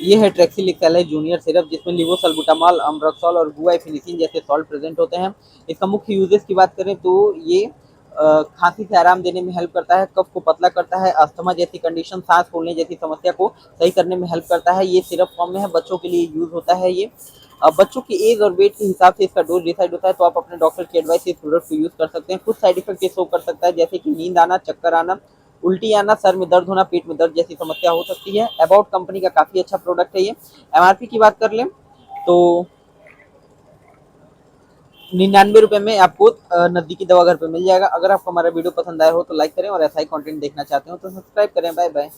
ये है ट्रेक्सिलिक्सैलाइज junior syrup, जिसमें लिवोसल्बुटामॉल, अमरोक्सोल और गुआइफिनिसिन जैसे सॉल्ट प्रेजेंट होते हैं। इसका मुख्य यूजेस की बात करें तो ये खांसी से आराम देने में हेल्प करता है, कफ को पतला करता है, अस्थमा जैसी कंडीशन, सांस फूलने जैसी समस्या को सही करने में हेल्प करता है। ये सिरप फॉर्म में है, बच्चों के लिए यूज होता है ये। बच्चों की एज और वेट के हिसाब से इसका डोज डिसाइड होता है, तो आप अपने डॉक्टर की एडवाइस से इस प्रोडक्ट को यूज कर सकते हैं। कुछ साइड इफेक्ट ये शो कर सकता है, जैसे कि नींद आना, चक्कर आना, उल्टी आना, सर में दर्द होना, पेट में दर्द जैसी समस्या हो सकती है। अबाउट कंपनी का काफी अच्छा प्रोडक्ट है ये। एमआरपी की बात कर लें तो 99 रुपए में आपको नजदीकी दवा घर पे मिल जाएगा। अगर आपको हमारा वीडियो पसंद आया हो तो लाइक करें, और ऐसा ही कंटेंट देखना चाहते हो तो सब्सक्राइब करें। Bye bye.